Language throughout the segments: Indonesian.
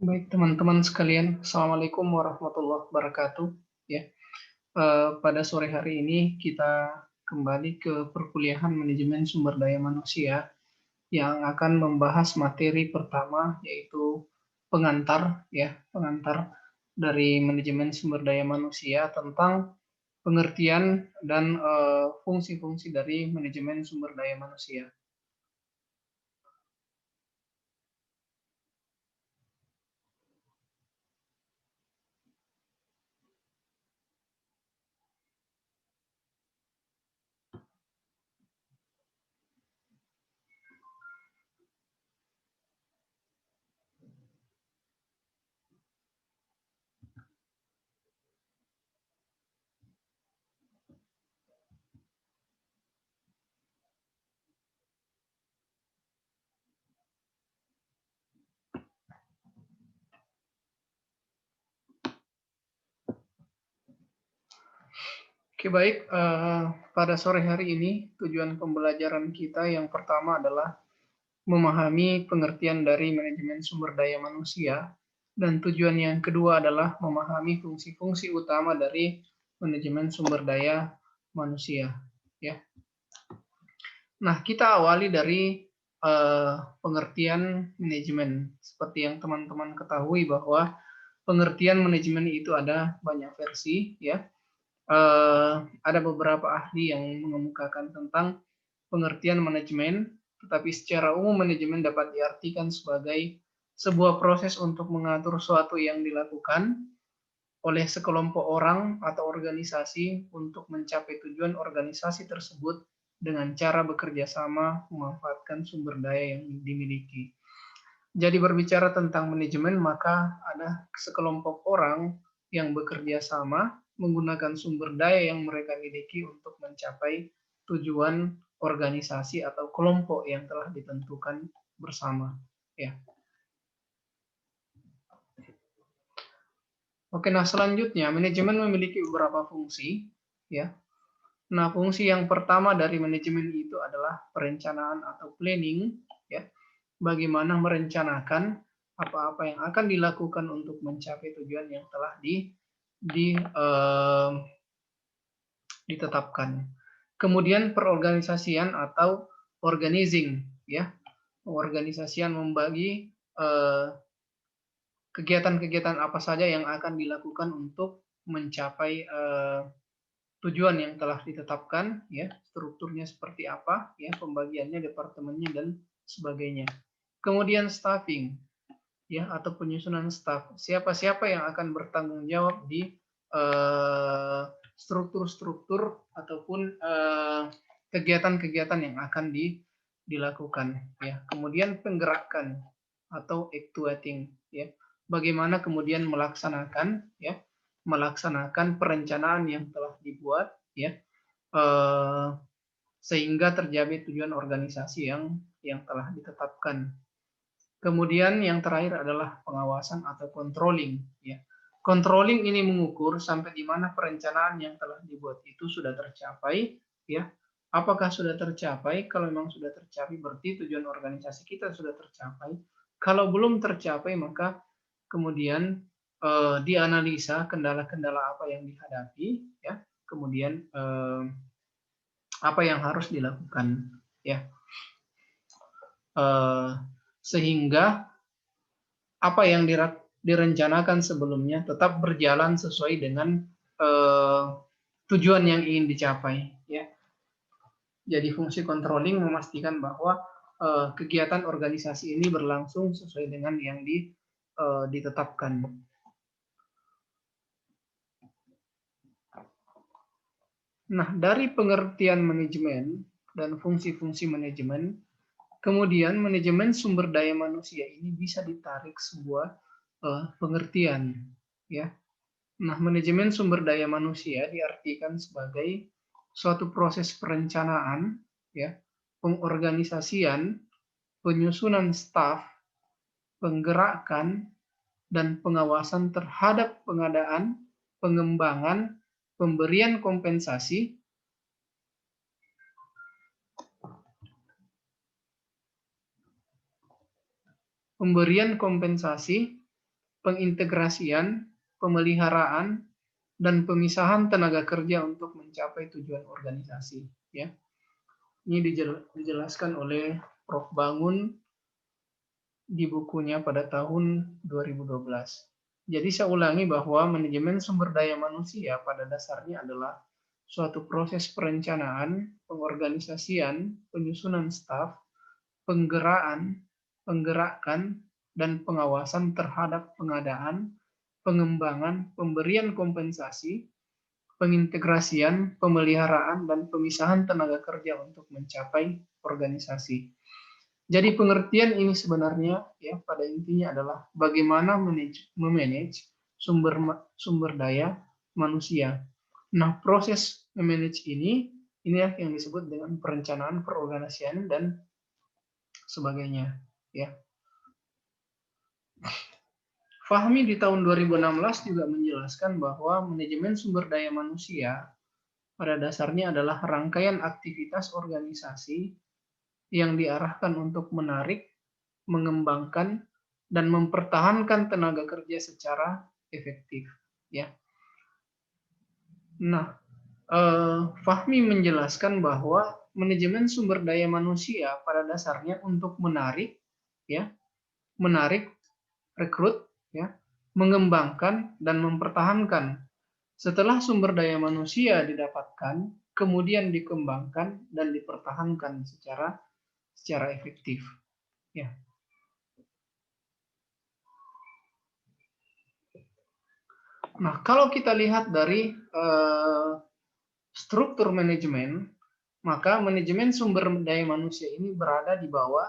Baik, teman-teman sekalian, Assalamualaikum warahmatullahi wabarakatuh. Ya, pada sore hari ini kita kembali ke perkuliahan manajemen sumber daya manusia yang akan membahas materi pertama yaitu pengantar, pengantar dari manajemen sumber daya manusia tentang pengertian dan fungsi-fungsi dari manajemen sumber daya manusia. Oke, baik. Pada sore hari ini, tujuan pembelajaran kita yang pertama adalah memahami pengertian dari manajemen sumber daya manusia, dan tujuan yang kedua adalah memahami fungsi-fungsi utama dari manajemen sumber daya manusia. Ya. Nah, kita awali dari pengertian manajemen. Seperti yang teman-teman ketahui bahwa pengertian manajemen itu ada banyak versi, ya. Ada beberapa ahli yang mengemukakan tentang pengertian manajemen, tetapi secara umum manajemen dapat diartikan sebagai sebuah proses untuk mengatur sesuatu yang dilakukan oleh sekelompok orang atau organisasi untuk mencapai tujuan organisasi tersebut dengan cara bekerja sama memanfaatkan sumber daya yang dimiliki. Jadi berbicara tentang manajemen, maka ada sekelompok orang yang bekerja sama menggunakan sumber daya yang mereka miliki untuk mencapai tujuan organisasi atau kelompok yang telah ditentukan bersama. Ya. Oke, nah selanjutnya manajemen memiliki beberapa fungsi. Ya. Nah, fungsi yang pertama dari manajemen itu adalah perencanaan atau planning. Ya. Bagaimana merencanakan apa-apa yang akan dilakukan untuk mencapai tujuan yang telah ditetapkan. Kemudian perorganisasian atau organizing, ya, organisasian membagi kegiatan-kegiatan apa saja yang akan dilakukan untuk mencapai tujuan yang telah ditetapkan, ya, strukturnya seperti apa, ya, pembagiannya, departemennya dan sebagainya. Kemudian staffing, ya, atau penyusunan staf. Siapa-siapa yang akan bertanggung jawab di struktur-struktur ataupun kegiatan-kegiatan yang akan dilakukan. Ya. Kemudian penggerakan atau actuating. Ya. Bagaimana kemudian melaksanakan, ya, melaksanakan perencanaan yang telah dibuat, ya, sehingga tercapai tujuan organisasi yang telah ditetapkan. Kemudian yang terakhir adalah pengawasan atau controlling. Ya. Controlling ini mengukur sampai di mana perencanaan yang telah dibuat itu sudah tercapai. Ya. Apakah sudah tercapai? Kalau memang sudah tercapai, berarti tujuan organisasi kita sudah tercapai. Kalau belum tercapai, maka kemudian dianalisa kendala-kendala apa yang dihadapi. Ya. Kemudian apa yang harus dilakukan. Ya. Sehingga apa yang direncanakan sebelumnya tetap berjalan sesuai dengan tujuan yang ingin dicapai. Ya. Jadi fungsi controlling memastikan bahwa kegiatan organisasi ini berlangsung sesuai dengan yang ditetapkan. Nah, dari pengertian manajemen dan fungsi-fungsi manajemen, kemudian manajemen sumber daya manusia ini bisa ditarik sebuah pengertian, ya. Nah, manajemen sumber daya manusia diartikan sebagai suatu proses perencanaan, ya, pengorganisasian, penyusunan staf, penggerakan, dan pengawasan terhadap pengadaan, pengembangan, pemberian kompensasi, pengintegrasian, pemeliharaan, dan pemisahan tenaga kerja untuk mencapai tujuan organisasi. Ya, ini dijelaskan oleh Prof. Bangun di bukunya pada tahun 2012. Jadi saya ulangi bahwa manajemen sumber daya manusia pada dasarnya adalah suatu proses perencanaan, pengorganisasian, penyusunan staf, penggerakan, dan pengawasan terhadap pengadaan, pengembangan, pemberian kompensasi, pengintegrasian, pemeliharaan, dan pemisahan tenaga kerja untuk mencapai organisasi. Jadi pengertian ini sebenarnya ya pada intinya adalah bagaimana memanage sumber daya manusia. Nah, proses memanage inilah yang disebut dengan perencanaan, perorganisasian, dan sebagainya. Ya. Fahmi di tahun 2016 juga menjelaskan bahwa manajemen sumber daya manusia pada dasarnya adalah rangkaian aktivitas organisasi yang diarahkan untuk menarik, mengembangkan, dan mempertahankan tenaga kerja secara efektif. Ya. Nah, Fahmi menjelaskan bahwa manajemen sumber daya manusia pada dasarnya untuk menarik, rekrut, mengembangkan, dan mempertahankan. Setelah sumber daya manusia didapatkan, kemudian dikembangkan dan dipertahankan secara efektif. Ya. Nah, kalau kita lihat dari struktur manajemen, maka manajemen sumber daya manusia ini berada di bawah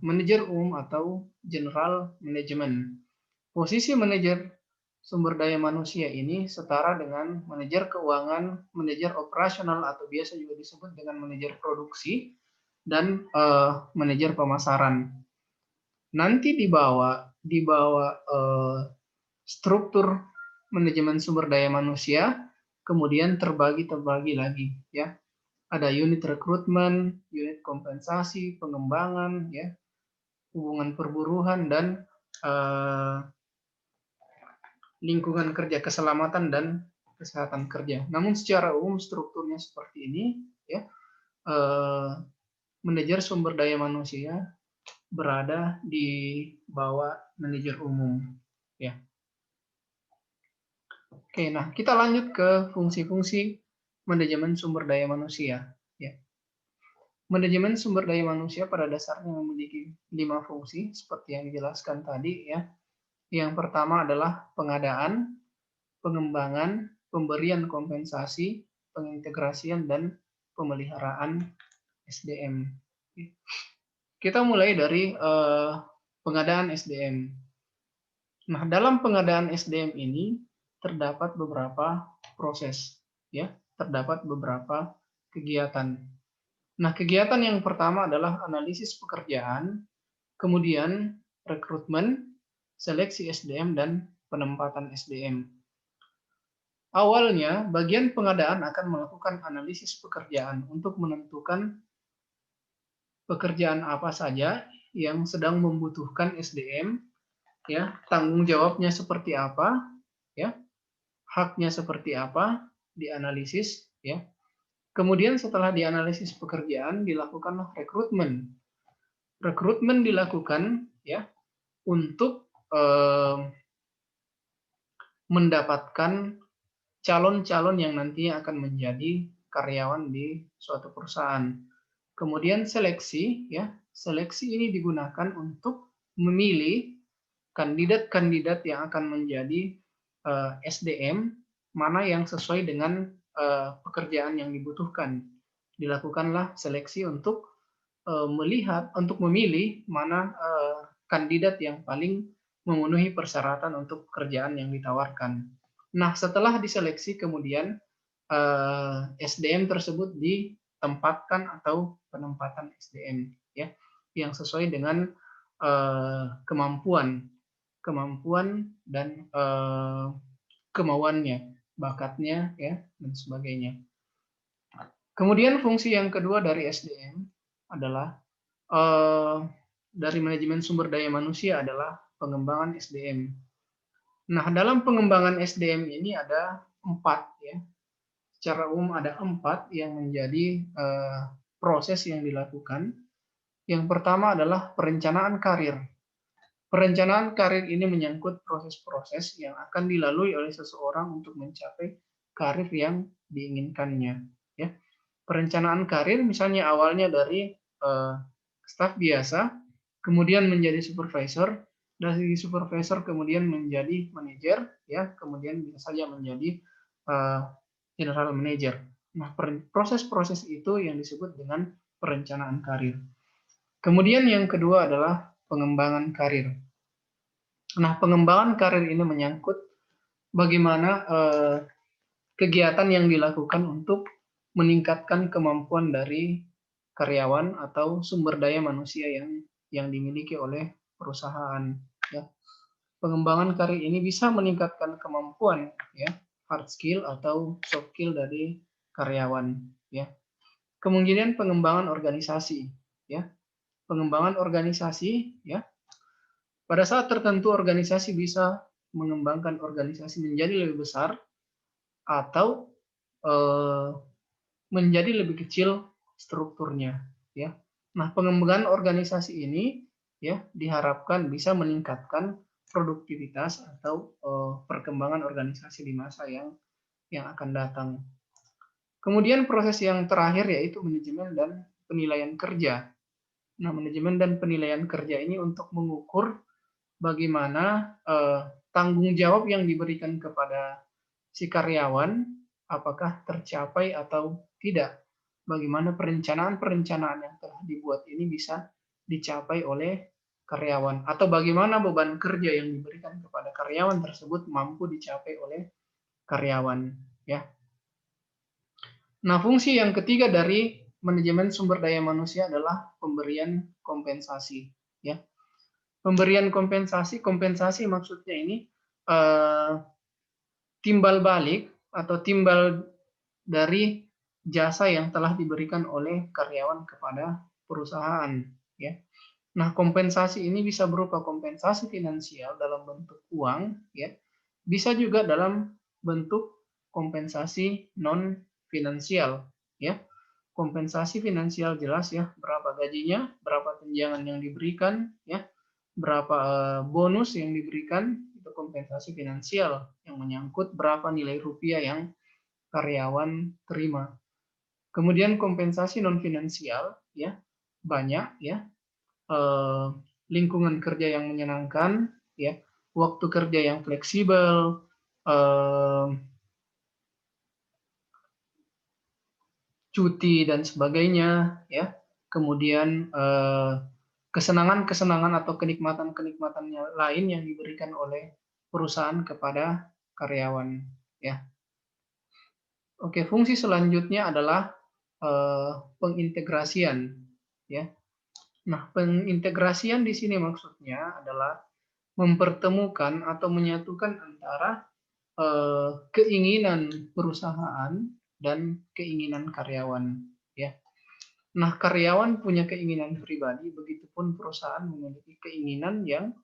manajer umum atau general management. Posisi manajer sumber daya manusia ini setara dengan manajer keuangan, manajer operasional atau biasa juga disebut dengan manajer produksi, dan manajer pemasaran. Nanti di bawah struktur manajemen sumber daya manusia kemudian terbagi lagi, ya. Ada unit rekrutmen, unit kompensasi, pengembangan, ya, hubungan perburuhan, dan lingkungan kerja, keselamatan dan kesehatan kerja. Namun secara umum strukturnya seperti ini, ya. Manajer sumber daya manusia berada di bawah manajer umum, ya. Oke, nah kita lanjut ke fungsi-fungsi manajemen sumber daya manusia. Ya. Manajemen sumber daya manusia pada dasarnya memiliki 5 fungsi seperti yang dijelaskan tadi, ya. Yang pertama adalah pengadaan, pengembangan, pemberian kompensasi, pengintegrasian, dan pemeliharaan SDM. Kita mulai dari pengadaan SDM. Nah, dalam pengadaan SDM ini terdapat beberapa proses, ya, terdapat beberapa kegiatan. Nah, kegiatan yang pertama adalah analisis pekerjaan, kemudian rekrutmen, seleksi SDM, dan penempatan SDM. Awalnya, bagian pengadaan akan melakukan analisis pekerjaan untuk menentukan pekerjaan apa saja yang sedang membutuhkan SDM, ya, tanggung jawabnya seperti apa, ya, haknya seperti apa, dianalisis, ya. Kemudian setelah dianalisis pekerjaan dilakukanlah rekrutmen. Rekrutmen dilakukan, ya, untuk mendapatkan calon-calon yang nantinya akan menjadi karyawan di suatu perusahaan. Kemudian seleksi, ya. Seleksi ini digunakan untuk memilih kandidat-kandidat yang akan menjadi SDM mana yang sesuai dengan pekerjaan yang dibutuhkan. Dilakukanlah seleksi untuk memilih mana kandidat yang paling memenuhi persyaratan untuk pekerjaan yang ditawarkan. Nah, setelah diseleksi kemudian SDM tersebut ditempatkan atau penempatan SDM, ya, yang sesuai dengan kemampuan dan kemauannya, bakatnya, ya, dan sebagainya. Kemudian fungsi yang kedua dari SDM adalah dari manajemen sumber daya manusia adalah pengembangan SDM. Nah, dalam pengembangan SDM ini ada 4 ya. Secara umum ada 4 yang menjadi proses yang dilakukan. Yang pertama adalah perencanaan karir. Perencanaan karir ini menyangkut proses-proses yang akan dilalui oleh seseorang untuk mencapai karir yang diinginkannya. Ya. Perencanaan karir misalnya awalnya dari staf biasa, kemudian menjadi supervisor, dari supervisor kemudian menjadi manajer, ya, kemudian bisa saja menjadi general manager. Nah, proses-proses itu yang disebut dengan perencanaan karir. Kemudian yang kedua adalah pengembangan karir. Nah, pengembangan karir ini menyangkut bagaimana kegiatan yang dilakukan untuk meningkatkan kemampuan dari karyawan atau sumber daya manusia yang dimiliki oleh perusahaan. Ya. Pengembangan karir ini bisa meningkatkan kemampuan, ya, hard skill atau soft skill dari karyawan. Ya. Kemudian pengembangan organisasi. Ya. Pengembangan organisasi, ya. Pada saat tertentu organisasi bisa mengembangkan organisasi menjadi lebih besar atau menjadi lebih kecil strukturnya, ya. Nah, pengembangan organisasi ini ya diharapkan bisa meningkatkan produktivitas atau perkembangan organisasi di masa yang akan datang. Kemudian proses yang terakhir yaitu manajemen dan penilaian kerja. Nah, manajemen dan penilaian kerja ini untuk mengukur bagaimana tanggung jawab yang diberikan kepada si karyawan apakah tercapai atau tidak. Bagaimana perencanaan-perencanaan yang telah dibuat ini bisa dicapai oleh karyawan atau bagaimana beban kerja yang diberikan kepada karyawan tersebut mampu dicapai oleh karyawan, ya. Nah, fungsi yang ketiga dari manajemen sumber daya manusia adalah pemberian kompensasi, ya. Pemberian kompensasi maksudnya ini timbal balik atau timbal dari jasa yang telah diberikan oleh karyawan kepada perusahaan, ya. Nah, kompensasi ini bisa berupa kompensasi finansial dalam bentuk uang, ya. Bisa juga dalam bentuk kompensasi non finansial, ya. Kompensasi finansial jelas ya, berapa gajinya, berapa tunjangan yang diberikan, ya, berapa bonus yang diberikan, itu kompensasi finansial yang menyangkut berapa nilai rupiah yang karyawan terima. Kemudian kompensasi non finansial, ya, banyak, ya, lingkungan kerja yang menyenangkan, ya, waktu kerja yang fleksibel, cuti dan sebagainya, ya, kemudian kesenangan-kesenangan atau kenikmatan-kenikmatan lain yang diberikan oleh perusahaan kepada karyawan, ya. Oke, fungsi selanjutnya adalah pengintegrasian, ya. Nah, pengintegrasian di sini maksudnya adalah mempertemukan atau menyatukan antara keinginan perusahaan dan keinginan karyawan, ya. Nah, karyawan punya keinginan pribadi, begitupun perusahaan memiliki keinginan yang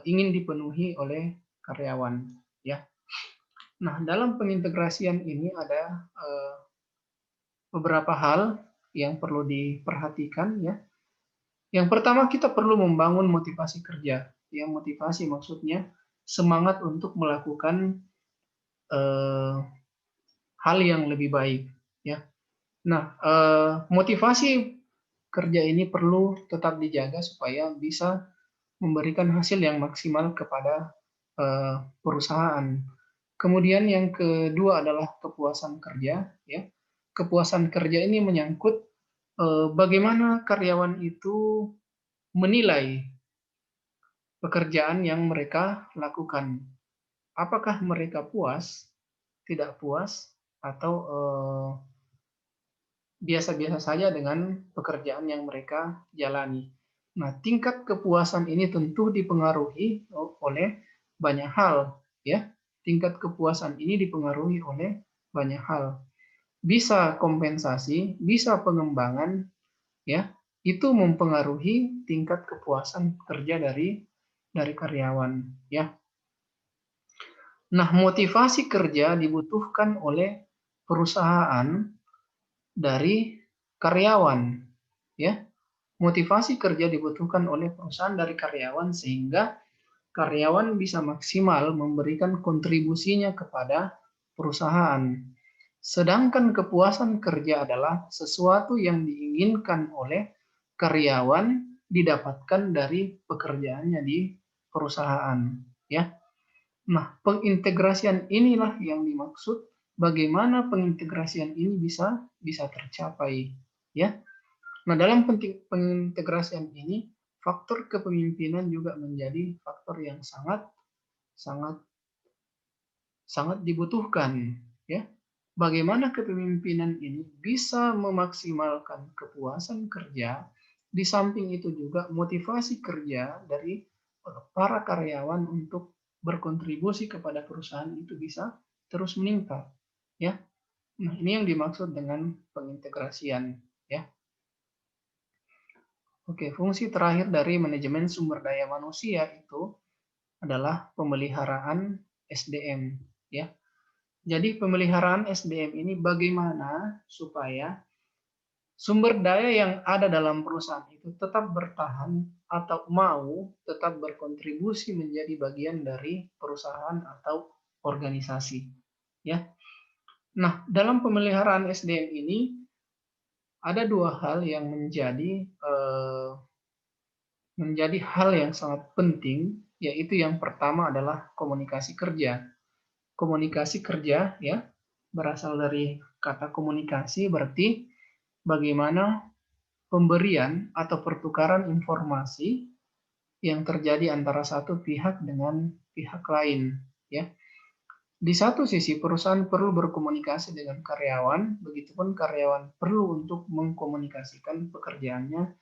ingin dipenuhi oleh karyawan, ya. Nah, dalam pengintegrasian ini ada beberapa hal yang perlu diperhatikan, ya. Yang pertama kita perlu membangun motivasi kerja. Yang motivasi maksudnya semangat untuk melakukan hal yang lebih baik, ya. Nah, motivasi kerja ini perlu tetap dijaga supaya bisa memberikan hasil yang maksimal kepada perusahaan. Kemudian yang kedua adalah kepuasan kerja, ya. Kepuasan kerja ini menyangkut bagaimana karyawan itu menilai pekerjaan yang mereka lakukan. Apakah mereka puas, tidak puas, atau biasa-biasa saja dengan pekerjaan yang mereka jalani. Nah, tingkat kepuasan ini tentu dipengaruhi oleh banyak hal, ya. Tingkat kepuasan ini dipengaruhi oleh banyak hal. Bisa kompensasi, bisa pengembangan, ya. Itu mempengaruhi tingkat kepuasan kerja dari dari karyawan, ya. Nah, motivasi kerja dibutuhkan oleh perusahaan dari karyawan, ya. Motivasi kerja dibutuhkan oleh perusahaan dari karyawan sehingga karyawan bisa maksimal memberikan kontribusinya kepada perusahaan. Sedangkan kepuasan kerja adalah sesuatu yang diinginkan oleh karyawan didapatkan dari pekerjaannya di perusahaan, ya. Nah, pengintegrasian inilah yang dimaksud, bagaimana pengintegrasian ini bisa tercapai, ya. Nah, dalam pengintegrasian ini, faktor kepemimpinan juga menjadi faktor yang sangat sangat sangat dibutuhkan, ya. Bagaimana kepemimpinan ini bisa memaksimalkan kepuasan kerja, di samping itu juga motivasi kerja dari para karyawan untuk berkontribusi kepada perusahaan itu bisa terus meningkat, ya. Nah, ini yang dimaksud dengan pengintegrasian, ya. Oke, fungsi terakhir dari manajemen sumber daya manusia itu adalah pemeliharaan SDM, ya. Jadi pemeliharaan SDM ini bagaimana supaya sumber daya yang ada dalam perusahaan itu tetap bertahan atau mau tetap berkontribusi menjadi bagian dari perusahaan atau organisasi, ya. Nah, dalam pemeliharaan SDM ini ada dua hal yang menjadi hal yang sangat penting, yaitu yang pertama adalah komunikasi kerja. Komunikasi kerja, ya, berasal dari kata komunikasi, berarti bagaimana pemberian atau pertukaran informasi yang terjadi antara satu pihak dengan pihak lain, ya. Di satu sisi perusahaan perlu berkomunikasi dengan karyawan, begitupun karyawan perlu untuk mengkomunikasikan pekerjaannya,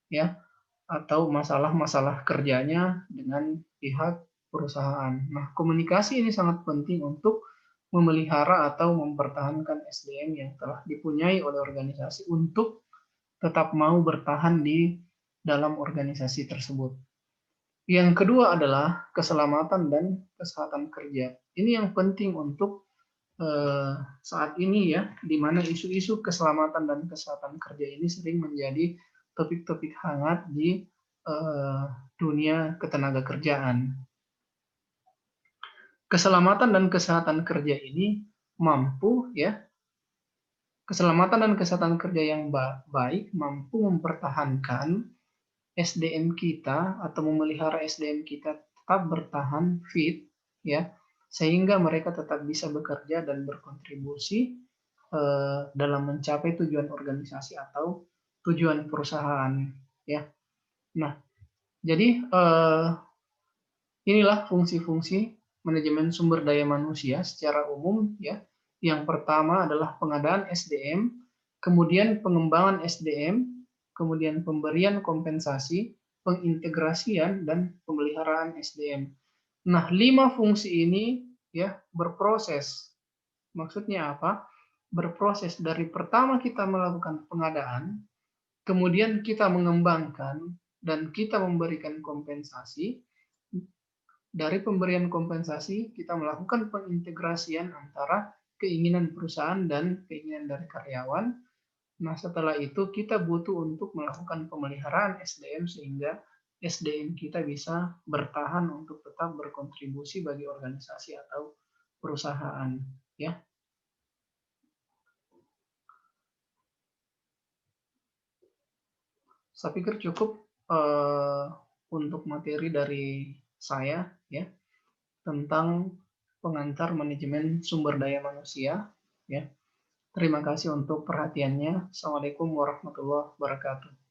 ya, atau masalah-masalah kerjanya dengan pihak perusahaan. Nah, komunikasi ini sangat penting untuk memelihara atau mempertahankan SDM yang telah dipunyai oleh organisasi untuk tetap mau bertahan di dalam organisasi tersebut. Yang kedua adalah keselamatan dan kesehatan kerja. Ini yang penting untuk saat ini, ya, di mana isu-isu keselamatan dan kesehatan kerja ini sering menjadi topik-topik hangat di dunia ketenagakerjaan. Keselamatan dan kesehatan kerja ini mampu, ya, keselamatan dan kesehatan kerja yang baik mampu mempertahankan SDM kita atau memelihara SDM kita tetap bertahan fit, ya, sehingga mereka tetap bisa bekerja dan berkontribusi dalam mencapai tujuan organisasi atau tujuan perusahaan, ya. Nah, jadi inilah fungsi-fungsi manajemen sumber daya manusia secara umum, ya. Yang pertama adalah pengadaan SDM, kemudian pengembangan SDM, kemudian pemberian kompensasi, pengintegrasian dan pemeliharaan SDM. Nah, 5 fungsi ini, ya, berproses. Maksudnya apa? Berproses dari pertama kita melakukan pengadaan, kemudian kita mengembangkan dan kita memberikan kompensasi. Dari pemberian kompensasi, kita melakukan pengintegrasian antara keinginan perusahaan dan keinginan dari karyawan. Nah, setelah itu kita butuh untuk melakukan pemeliharaan SDM sehingga SDM kita bisa bertahan untuk tetap berkontribusi bagi organisasi atau perusahaan, ya. Saya pikir cukup untuk materi dari saya, ya, tentang pengantar manajemen sumber daya manusia, ya. Terima kasih untuk perhatiannya. Assalamualaikum warahmatullahi wabarakatuh.